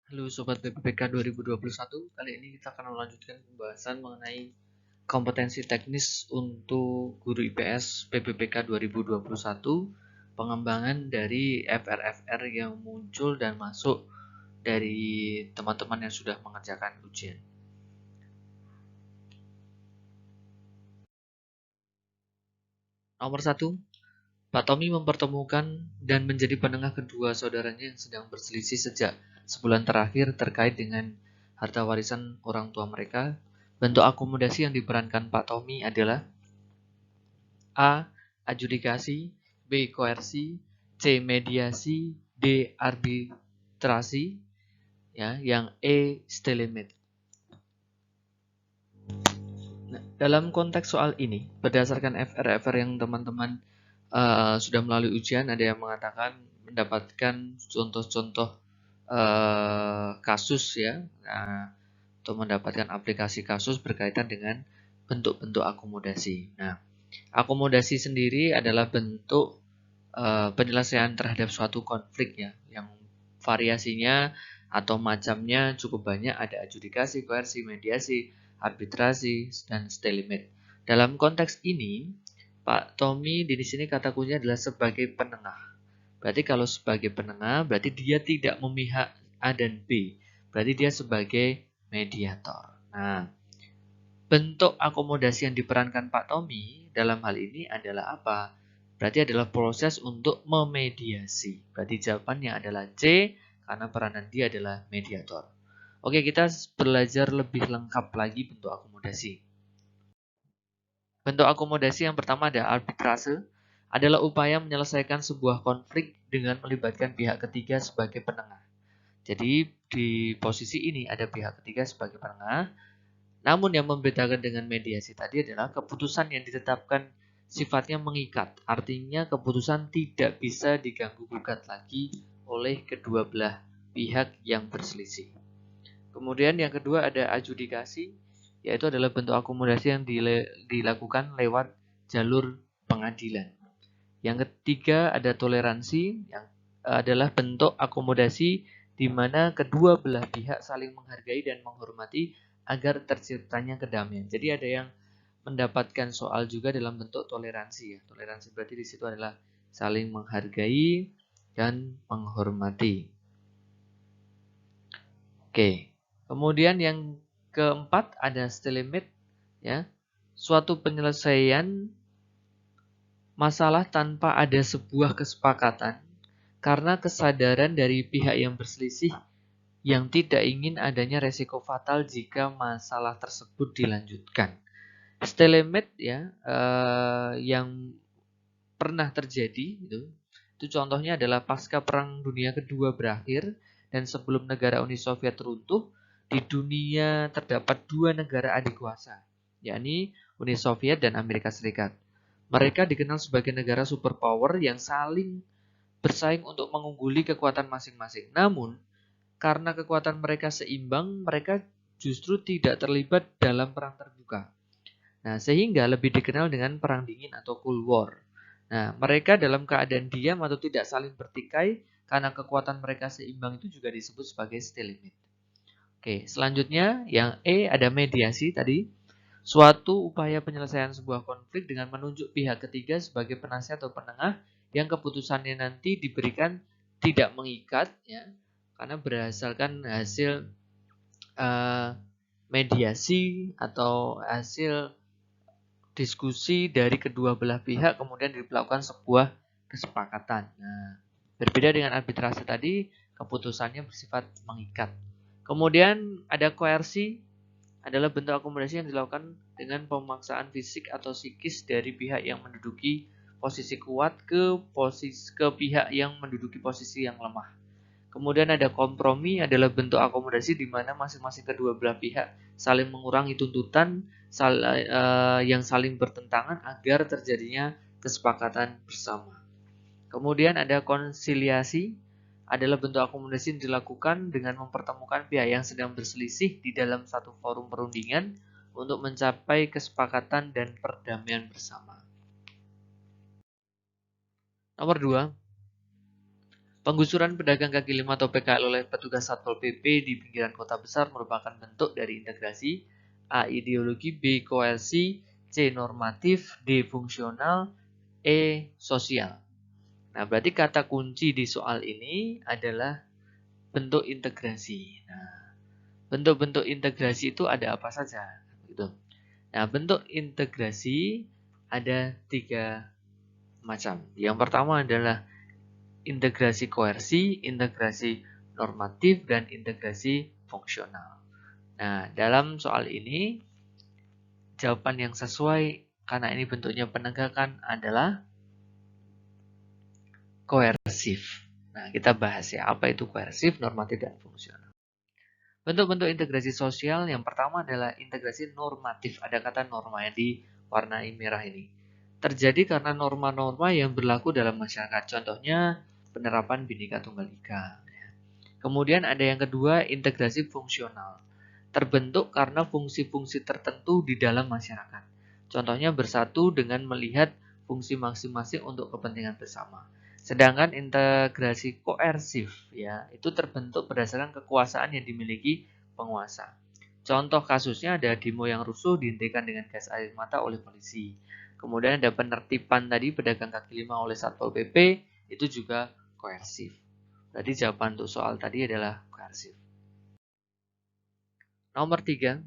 Halo Sobat PPPK 2021, kali ini kita akan melanjutkan pembahasan mengenai kompetensi teknis untuk guru IPS PPPK 2021, pengembangan dari FR-FR yang muncul dan masuk dari teman-teman yang sudah mengerjakan ujian. Nomor 1, Pak Tommy mempertemukan dan menjadi penengah kedua saudaranya yang sedang berselisih sejak sebulan terakhir terkait dengan harta warisan orang tua mereka. Bentuk akomodasi yang diperankan Pak Tommy adalah A. Adjudikasi, B. Koersi, C. Mediasi, D. Arbitrasi, ya, yang E. Stalemate. Nah, dalam konteks soal ini, berdasarkan FR-FR yang teman-teman sudah melalui ujian, ada yang mengatakan mendapatkan contoh-contoh kasus ya, atau mendapatkan aplikasi kasus berkaitan dengan bentuk-bentuk akomodasi. Nah, akomodasi sendiri adalah bentuk penyelesaian terhadap suatu konflik ya, yang variasinya atau macamnya cukup banyak, ada adjudikasi, koersi, mediasi, arbitrasi, dan stalemate. Dalam konteks ini, Pak Tommy di sini kata kuncinya adalah sebagai penengah. Berarti kalau sebagai penengah, berarti dia tidak memihak A dan B. Berarti dia sebagai mediator. Nah, bentuk akomodasi yang diperankan Pak Tommy dalam hal ini adalah apa? Berarti adalah proses untuk memediasi. Berarti jawabannya adalah C, karena peranan dia adalah mediator. Oke, kita belajar lebih lengkap lagi bentuk akomodasi. Bentuk akomodasi yang pertama ada arbitrase, adalah upaya menyelesaikan sebuah konflik dengan melibatkan pihak ketiga sebagai penengah. Jadi di posisi ini ada pihak ketiga sebagai penengah. Namun yang membedakan dengan mediasi tadi adalah keputusan yang ditetapkan sifatnya mengikat. Artinya keputusan tidak bisa diganggu-gugat lagi oleh kedua belah pihak yang berselisih. Kemudian yang kedua ada adjudikasi, yaitu adalah bentuk akomodasi yang dilakukan lewat jalur pengadilan. Yang ketiga ada toleransi, yang adalah bentuk akomodasi di mana kedua belah pihak saling menghargai dan menghormati agar terciptanya kedamaian. Jadi ada yang mendapatkan soal juga dalam bentuk toleransi ya. Toleransi berarti di situ adalah saling menghargai dan menghormati. Oke. Kemudian yang keempat ada stalemate ya. Suatu penyelesaian masalah tanpa ada sebuah kesepakatan karena kesadaran dari pihak yang berselisih yang tidak ingin adanya resiko fatal jika masalah tersebut dilanjutkan. Stalemate ya, yang pernah terjadi itu contohnya adalah pasca Perang Dunia Kedua berakhir dan sebelum negara Uni Soviet runtuh, di dunia terdapat dua negara adik kuasa, yakni Uni Soviet dan Amerika Serikat. Mereka dikenal sebagai negara superpower yang saling bersaing untuk mengungguli kekuatan masing-masing. Namun, karena kekuatan mereka seimbang, mereka justru tidak terlibat dalam perang terbuka. Nah, sehingga lebih dikenal dengan perang dingin atau Cold War. Nah, mereka dalam keadaan diam atau tidak saling bertikai karena kekuatan mereka seimbang itu juga disebut sebagai stalemate. Oke, selanjutnya yang E ada mediasi tadi. Suatu upaya penyelesaian sebuah konflik dengan menunjuk pihak ketiga sebagai penasihat atau penengah yang keputusannya nanti diberikan tidak mengikat ya, karena berdasarkan hasil mediasi atau hasil diskusi dari kedua belah pihak kemudian dilakukan sebuah kesepakatan. Nah, berbeda dengan arbitrase tadi, keputusannya bersifat mengikat. Kemudian ada koersi, adalah bentuk akomodasi yang dilakukan dengan pemaksaan fisik atau psikis dari pihak yang menduduki posisi kuat ke pihak yang menduduki posisi yang lemah. Kemudian ada kompromi, adalah bentuk akomodasi di mana masing-masing kedua belah pihak saling mengurangi tuntutan yang saling bertentangan agar terjadinya kesepakatan bersama. Kemudian ada konsiliasi, adalah bentuk akomodasi yang dilakukan dengan mempertemukan pihak yang sedang berselisih di dalam satu forum perundingan untuk mencapai kesepakatan dan perdamaian bersama. Nomor 2, Penggusuran pedagang kaki lima atau PKL oleh petugas Satpol PP di pinggiran kota besar merupakan bentuk dari integrasi, A. Ideologi, B. Koersi, C. Normatif, D. Fungsional, E. Sosial. Nah, berarti kata kunci di soal ini adalah bentuk integrasi. Nah, bentuk-bentuk integrasi itu ada apa saja? Gitu. Nah, bentuk integrasi ada 3 macam. Yang pertama adalah integrasi koersi, integrasi normatif, dan integrasi fungsional. Nah, dalam soal ini, jawaban yang sesuai karena ini bentuknya penegakan adalah koersif. Nah, kita bahas ya, apa itu koersif, normatif, dan fungsional. Bentuk-bentuk integrasi sosial yang pertama adalah integrasi normatif. Ada kata norma yang diwarnai merah ini. Terjadi karena norma-norma yang berlaku dalam masyarakat. Contohnya, penerapan Bhinneka Tunggal Ika. Kemudian ada yang kedua, integrasi fungsional. Terbentuk karena fungsi-fungsi tertentu di dalam masyarakat. Contohnya bersatu dengan melihat fungsi masing-masing untuk kepentingan bersama. Sedangkan integrasi koersif ya, itu terbentuk berdasarkan kekuasaan yang dimiliki penguasa. Contoh kasusnya ada demo yang rusuh dihentikan dengan gas air mata oleh polisi. Kemudian ada penertiban tadi pedagang kaki lima oleh Satpol PP, itu juga koersif. Berarti jawaban untuk soal tadi adalah koersif. Nomor 3,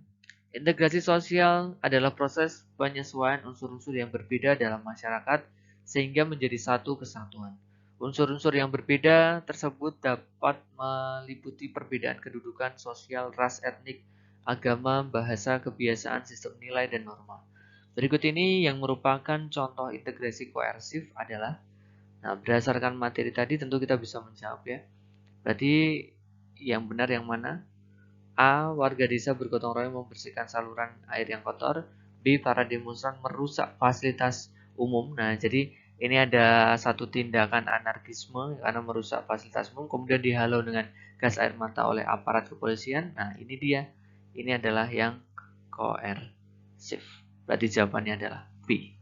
integrasi sosial adalah proses penyesuaian unsur-unsur yang berbeda dalam masyarakat sehingga menjadi satu kesatuan. Unsur-unsur yang berbeda tersebut dapat meliputi perbedaan kedudukan sosial, ras, etnik, agama, bahasa, kebiasaan, sistem nilai, dan norma. Berikut ini yang merupakan contoh integrasi koersif adalah, nah berdasarkan materi tadi tentu kita bisa menjawab ya. Berarti yang benar yang mana? A. Warga desa bergotong royong membersihkan saluran air yang kotor. B. Para demonstran merusak fasilitas umum. Nah, jadi ini ada satu tindakan anarkisme karena merusak fasilitas umum, kemudian dihalau dengan gas air mata oleh aparat kepolisian. Nah, ini dia. Ini adalah yang koersif. Berarti jawabannya adalah B.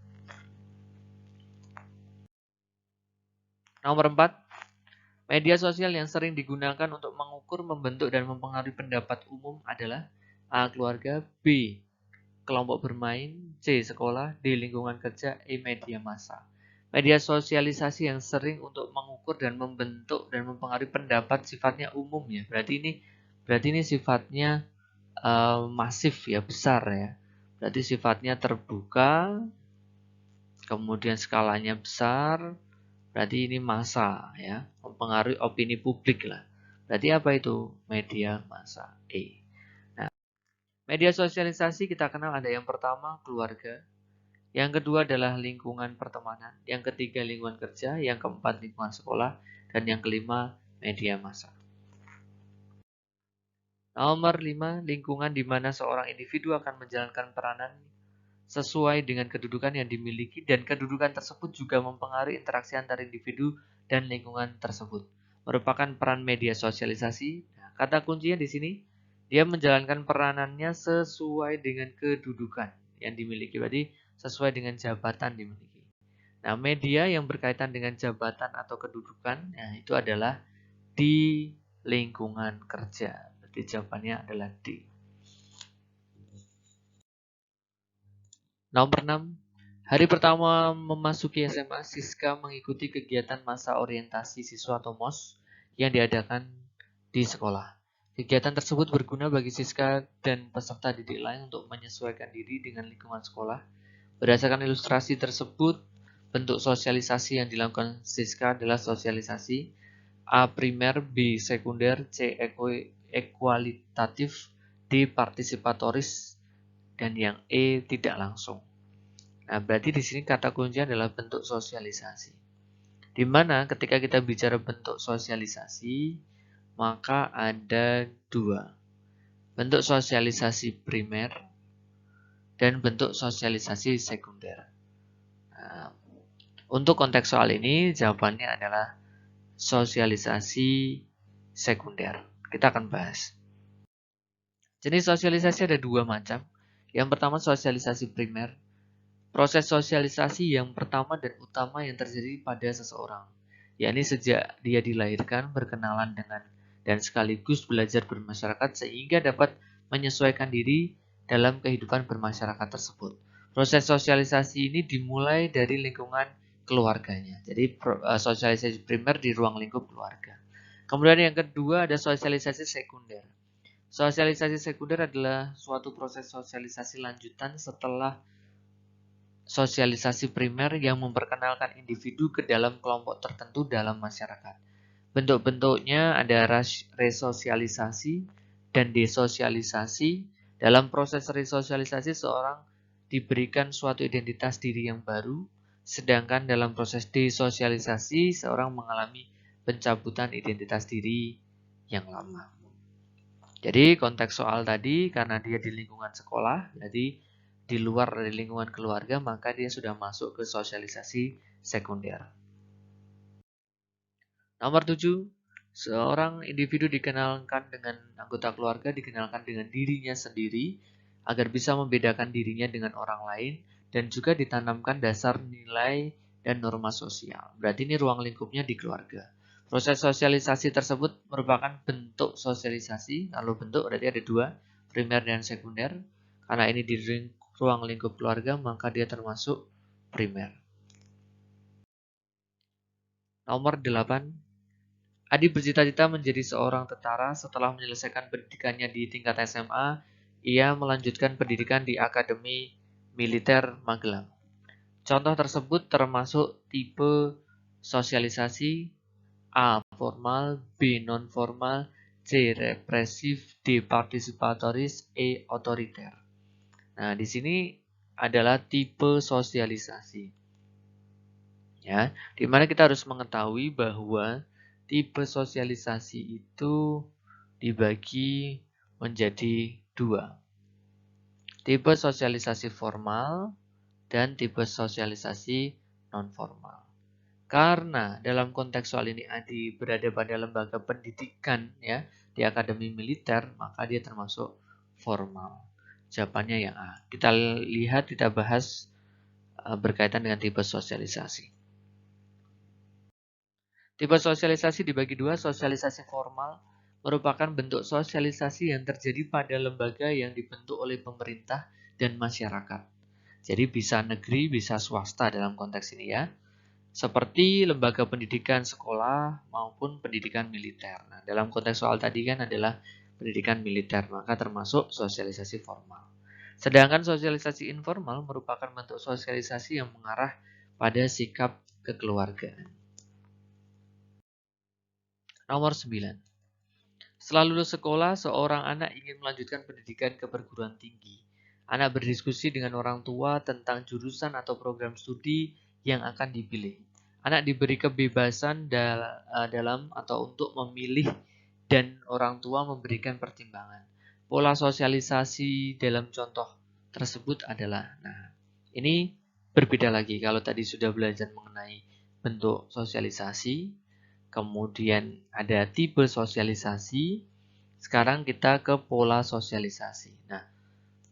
Nomor 4. Media sosial yang sering digunakan untuk mengukur, membentuk, dan mempengaruhi pendapat umum adalah A. Keluarga, B. Kelompok bermain, C. Sekolah, D. Lingkungan kerja, E. Media massa. Media sosialisasi yang sering untuk mengukur dan membentuk dan mempengaruhi pendapat sifatnya umum ya. Berarti ini sifatnya masif ya, besar ya. Berarti sifatnya terbuka, kemudian skalanya besar. Berarti ini massa ya, mempengaruhi opini publik lah. Berarti apa itu? Media massa. E. Nah, media sosialisasi kita kenal ada yang pertama keluarga, yang kedua adalah lingkungan pertemanan, yang ketiga lingkungan kerja, yang keempat lingkungan sekolah, dan yang kelima media massa. Nomor 5, lingkungan di mana seorang individu akan menjalankan peranan sesuai dengan kedudukan yang dimiliki dan kedudukan tersebut juga mempengaruhi interaksi antar individu dan lingkungan tersebut. Merupakan peran media sosialisasi. Nah, kata kuncinya di sini, dia menjalankan peranannya sesuai dengan kedudukan yang dimiliki. Berarti sesuai dengan jabatan dimiliki. Nah, media yang berkaitan dengan jabatan atau kedudukan, nah, itu adalah di lingkungan kerja. Berarti jawabannya adalah D. Nomor 6. Hari pertama memasuki SMA, Siska mengikuti kegiatan masa orientasi siswa atau MOS yang diadakan di sekolah. Kegiatan tersebut berguna bagi Siska dan peserta didik lain untuk menyesuaikan diri dengan lingkungan sekolah. Berdasarkan ilustrasi tersebut, bentuk sosialisasi yang dilakukan Siska adalah sosialisasi A. Primer, B. Sekunder, C. Ekualitatif, D. Partisipatoris, dan yang E tidak langsung. Nah, berarti di sini kata kunci adalah bentuk sosialisasi. Di mana ketika kita bicara bentuk sosialisasi, maka ada 2. Bentuk sosialisasi primer dan bentuk sosialisasi sekunder. Nah, untuk konteks soal ini jawabannya adalah sosialisasi sekunder. Kita akan bahas. Jenis sosialisasi ada 2 macam. Yang pertama sosialisasi primer. Proses sosialisasi yang pertama dan utama yang terjadi pada seseorang. yakni sejak dia dilahirkan berkenalan dengan dan sekaligus belajar bermasyarakat sehingga dapat menyesuaikan diri dalam kehidupan bermasyarakat tersebut. Proses sosialisasi ini dimulai dari lingkungan keluarganya. Jadi sosialisasi primer di ruang lingkup keluarga. Kemudian yang kedua ada sosialisasi sekunder. Sosialisasi sekunder adalah suatu proses sosialisasi lanjutan setelah sosialisasi primer yang memperkenalkan individu ke dalam kelompok tertentu dalam masyarakat. Bentuk-bentuknya ada resosialisasi dan desosialisasi. Dalam proses resosialisasi, seorang diberikan suatu identitas diri yang baru, sedangkan dalam proses desosialisasi, seorang mengalami pencabutan identitas diri yang lama. Jadi konteks soal tadi, karena dia di lingkungan sekolah, jadi di luar dari lingkungan keluarga, maka dia sudah masuk ke sosialisasi sekunder. Nomor 7, seorang individu dikenalkan dengan anggota keluarga, dikenalkan dengan dirinya sendiri, agar bisa membedakan dirinya dengan orang lain, dan juga ditanamkan dasar nilai dan norma sosial. Berarti ini ruang lingkupnya di keluarga. Proses sosialisasi tersebut merupakan bentuk sosialisasi. Kalau bentuk berarti ada dua, primer dan sekunder. Karena ini di ruang lingkup keluarga, maka dia termasuk primer. Nomor 8, Adi bercita-cita menjadi seorang tentara. Setelah menyelesaikan pendidikannya di tingkat SMA, ia melanjutkan pendidikan di Akademi Militer Magelang. Contoh tersebut termasuk tipe sosialisasi A. Formal, B. Non-formal, C. Represif, D. Partisipatoris, E. Otoriter. Nah, di sini adalah tipe sosialisasi. Ya, di mana kita harus mengetahui bahwa tipe sosialisasi itu dibagi menjadi dua. Tipe sosialisasi formal dan tipe sosialisasi non-formal. Karena dalam konteks soal ini Adi berada pada lembaga pendidikan ya di akademi militer, maka dia termasuk formal. Jawabannya yang A. Kita lihat, kita bahas berkaitan dengan tipe sosialisasi. Tipe sosialisasi dibagi dua. Sosialisasi formal merupakan bentuk sosialisasi yang terjadi pada lembaga yang dibentuk oleh pemerintah dan masyarakat. Jadi bisa negeri, bisa swasta dalam konteks ini ya. Seperti lembaga pendidikan sekolah maupun pendidikan militer. Nah, dalam konteks soal tadi kan adalah pendidikan militer, maka termasuk sosialisasi formal. Sedangkan sosialisasi informal merupakan bentuk sosialisasi yang mengarah pada sikap kekeluargaan. Nomor 9. Setelah lulus sekolah, seorang anak ingin melanjutkan pendidikan ke perguruan tinggi. Anak berdiskusi dengan orang tua tentang jurusan atau program studi yang akan dipilih. Anak diberi kebebasan dalam atau untuk memilih dan orang tua memberikan pertimbangan. Pola sosialisasi dalam contoh tersebut adalah, nah ini berbeda lagi. Kalau tadi sudah belajar mengenai bentuk sosialisasi, kemudian ada tipe sosialisasi, sekarang kita ke pola sosialisasi. Nah,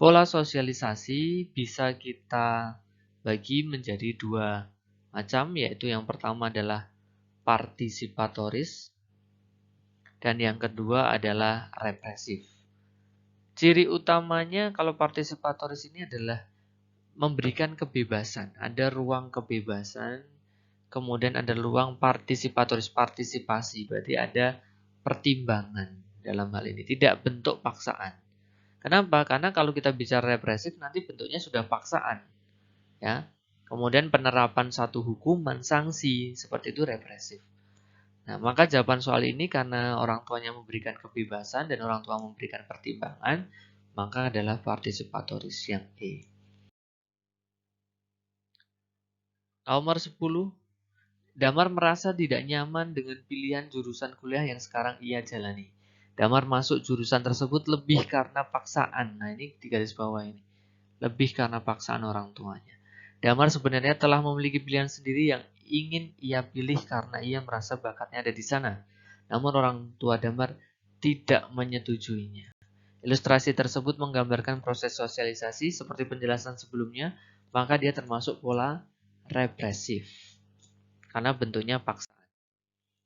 pola sosialisasi bisa kita bagi menjadi dua macam, yaitu yang pertama adalah partisipatoris dan yang kedua adalah represif. Ciri utamanya kalau partisipatoris ini adalah memberikan kebebasan, ada ruang kebebasan, kemudian ada ruang partisipatoris, partisipasi, berarti ada pertimbangan dalam hal ini, tidak bentuk paksaan. Kenapa? Karena kalau kita bicara represif nanti bentuknya sudah paksaan. Ya. Kemudian penerapan satu hukuman, sanksi, seperti itu represif. Nah, maka jawaban soal ini karena orang tuanya memberikan kebebasan dan orang tua memberikan pertimbangan, maka adalah partisipatoris yang E. Nomor 10. Damar merasa tidak nyaman dengan pilihan jurusan kuliah yang sekarang ia jalani. Damar masuk jurusan tersebut lebih karena paksaan. Nah, ini di garis bawah ini. Lebih karena paksaan orang tuanya. Damar sebenarnya telah memiliki pilihan sendiri yang ingin ia pilih karena ia merasa bakatnya ada di sana. Namun orang tua Damar tidak menyetujuinya. Ilustrasi tersebut menggambarkan proses sosialisasi seperti penjelasan sebelumnya, maka dia termasuk pola represif. Karena bentuknya paksaan.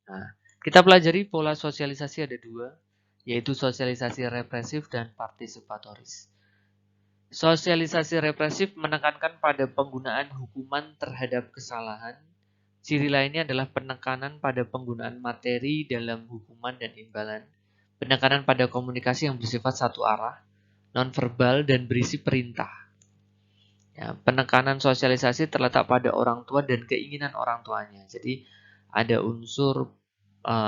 Nah, kita pelajari pola sosialisasi ada dua, yaitu sosialisasi represif dan partisipatoris. Sosialisasi represif menekankan pada penggunaan hukuman terhadap kesalahan. Ciri lainnya adalah penekanan pada penggunaan materi dalam hukuman dan imbalan. Penekanan pada komunikasi yang bersifat satu arah, nonverbal, dan berisi perintah. Ya, penekanan sosialisasi terletak pada orang tua dan keinginan orang tuanya. Jadi ada unsur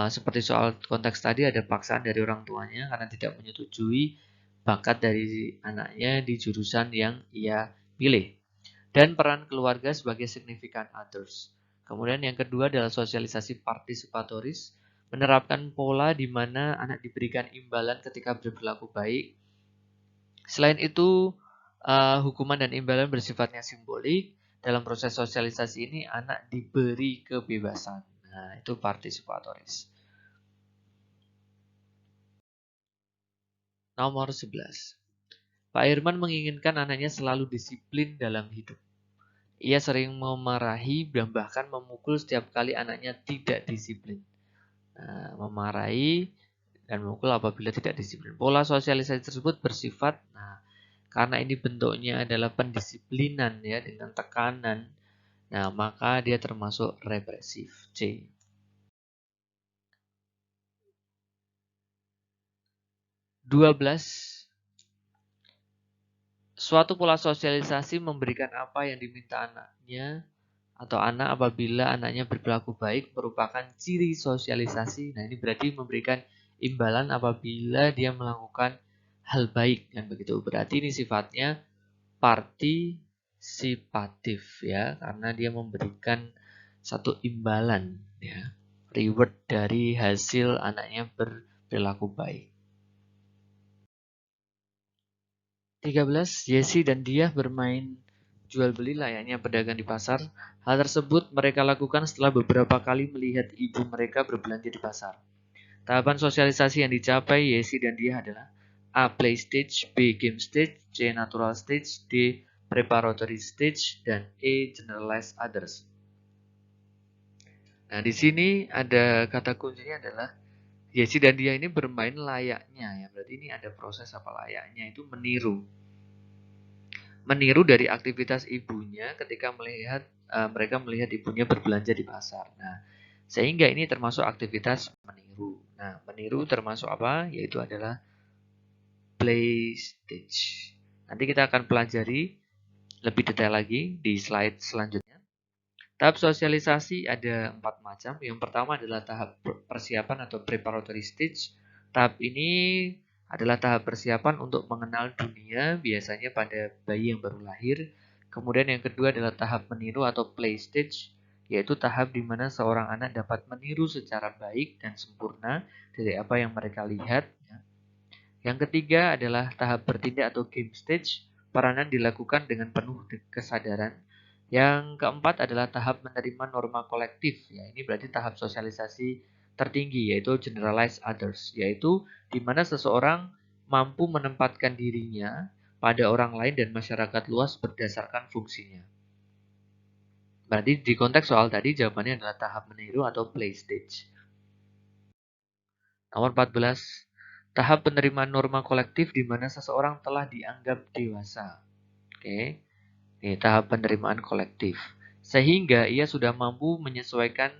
seperti soal konteks tadi, ada paksaan dari orang tuanya karena tidak menyetujui bakat dari anaknya di jurusan yang ia pilih. Dan peran keluarga sebagai significant others. Kemudian yang kedua adalah sosialisasi partisipatoris, menerapkan pola di mana anak diberikan imbalan ketika berperilaku baik. Selain itu, hukuman dan imbalan bersifatnya simbolik. Dalam proses sosialisasi ini, anak diberi kebebasan. Nah, itu partisipatoris. Nomor 11. Pak Irman menginginkan anaknya selalu disiplin dalam hidup. Ia sering memarahi dan bahkan memukul setiap kali anaknya tidak disiplin. Nah, memarahi dan memukul apabila tidak disiplin. Pola sosialisasi tersebut bersifat, karena ini bentuknya adalah pendisiplinan ya dengan tekanan, nah maka dia termasuk represif. C. 12. Suatu pola sosialisasi memberikan apa yang diminta anaknya atau anak apabila anaknya berperilaku baik merupakan ciri sosialisasi. Nah, ini berarti memberikan imbalan apabila dia melakukan hal baik dan begitu. Berarti ini sifatnya partisipatif ya, karena dia memberikan satu imbalan ya, reward dari hasil anaknya berperilaku baik. 13. Yesi dan Diah bermain jual beli layaknya pedagang di pasar. Hal tersebut mereka lakukan setelah beberapa kali melihat ibu mereka berbelanja di pasar. Tahapan sosialisasi yang dicapai Yesi dan Diah adalah A. Play stage, B. Game stage, C. Natural stage, D. Preparatory stage, dan E. Generalized others. Nah, di sini ada kata kuncinya adalah Yesi dan Diah ini bermain layaknya ya. Berarti ini ada proses apa layaknya, itu meniru. Meniru dari aktivitas ibunya ketika mereka melihat ibunya berbelanja di pasar. Nah, sehingga ini termasuk aktivitas meniru. Nah, meniru termasuk apa? Yaitu adalah play stage. Nanti kita akan pelajari lebih detail lagi di slide selanjutnya. Tahap sosialisasi ada 4 macam. Yang pertama adalah tahap persiapan atau preparatory stage. Tahap ini adalah tahap persiapan untuk mengenal dunia, biasanya pada bayi yang baru lahir. Kemudian yang kedua adalah tahap meniru atau play stage, yaitu tahap di mana seorang anak dapat meniru secara baik dan sempurna dari apa yang mereka lihat. Yang ketiga adalah tahap bertindak atau game stage, peranan dilakukan dengan penuh kesadaran. Yang keempat adalah tahap menerima norma kolektif. Ya, ini berarti tahap sosialisasi tertinggi, yaitu generalize others, yaitu di mana seseorang mampu menempatkan dirinya pada orang lain dan masyarakat luas berdasarkan fungsinya. Berarti di konteks soal tadi jawabannya adalah tahap meniru atau play stage. Nomor 14. Tahap penerimaan norma kolektif di mana seseorang telah dianggap dewasa. Oke. Ini tahap penerimaan kolektif. Sehingga ia sudah mampu menyesuaikan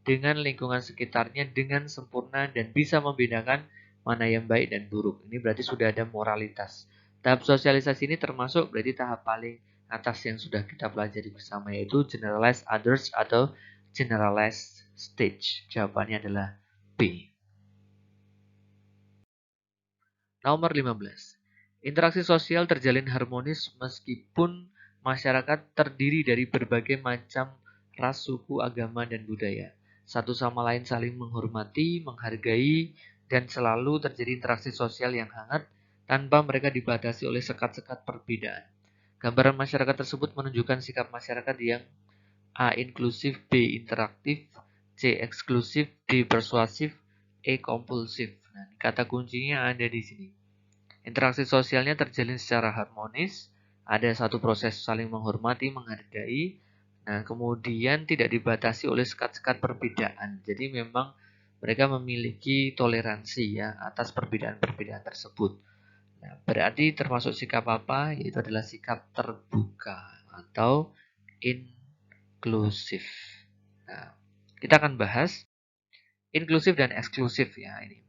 dengan lingkungan sekitarnya dengan sempurna dan bisa membedakan mana yang baik dan buruk. Ini berarti sudah ada moralitas. Tahap sosialisasi ini termasuk berarti tahap paling atas yang sudah kita pelajari bersama, yaitu generalized others atau generalized stage. Jawabannya adalah B. Nomor 15. Interaksi sosial terjalin harmonis meskipun masyarakat terdiri dari berbagai macam ras, suku, agama, dan budaya. Satu sama lain saling menghormati, menghargai, dan selalu terjadi interaksi sosial yang hangat tanpa mereka dibatasi oleh sekat-sekat perbedaan. Gambaran masyarakat tersebut menunjukkan sikap masyarakat yang A. Inklusif, B. Interaktif, C. Eksklusif, D. Persuasif, E. Kompulsif. Nah, kata kuncinya ada di sini. Interaksi sosialnya terjalin secara harmonis, ada satu proses saling menghormati, menghargai, Nah, kemudian tidak dibatasi oleh sekat-sekat perbedaan. Jadi memang mereka memiliki toleransi ya atas perbedaan-perbedaan tersebut. Nah, berarti termasuk sikap apa? Yaitu adalah sikap terbuka atau inklusif. Nah, kita akan bahas inklusif dan eksklusif ya ini.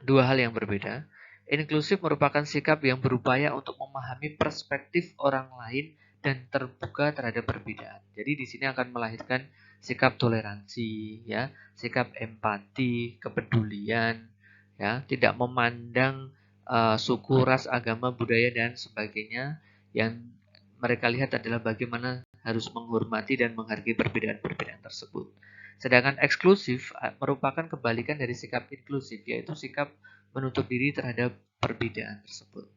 Dua hal yang berbeda. Inklusif merupakan sikap yang berupaya untuk memahami perspektif orang lain dan terbuka terhadap perbedaan. Jadi di sini akan melahirkan sikap toleransi, ya, sikap empati, kepedulian, ya, tidak memandang suku, ras, agama, budaya dan sebagainya. Yang mereka lihat adalah bagaimana harus menghormati dan menghargai perbedaan-perbedaan tersebut. Sedangkan eksklusif merupakan kebalikan dari sikap inklusif, yaitu sikap menutup diri terhadap perbedaan tersebut.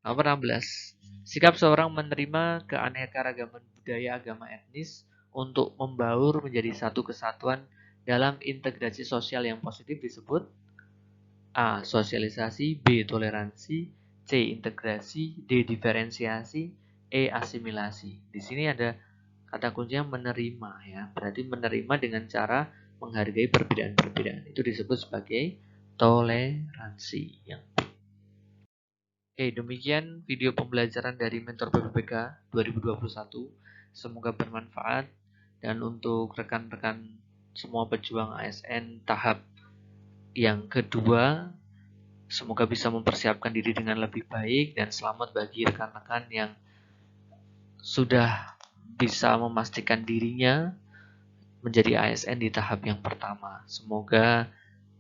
Nomor 16. Sikap seorang menerima keanekaragaman budaya, agama, etnis untuk membaur menjadi satu kesatuan dalam integrasi sosial yang positif disebut A. Sosialisasi, B. Toleransi, C. Integrasi, D. Diferensiasi, E. Asimilasi. Di sini ada kata kuncinya menerima ya. Berarti menerima dengan cara menghargai perbedaan-perbedaan. Itu disebut sebagai toleransi. Oke, demikian video pembelajaran dari Mentor PPPK 2021. Semoga bermanfaat dan untuk rekan-rekan semua pejuang ASN tahap yang kedua, semoga bisa mempersiapkan diri dengan lebih baik dan selamat bagi rekan-rekan yang sudah bisa memastikan dirinya menjadi ASN di tahap yang pertama. Semoga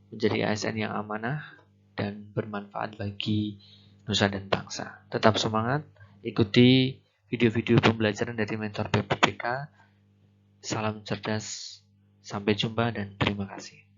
menjadi ASN yang amanah dan bermanfaat bagi nusa dan bangsa. Tetap semangat, ikuti video-video pembelajaran dari Mentor PPPK. Salam cerdas, sampai jumpa dan terima kasih.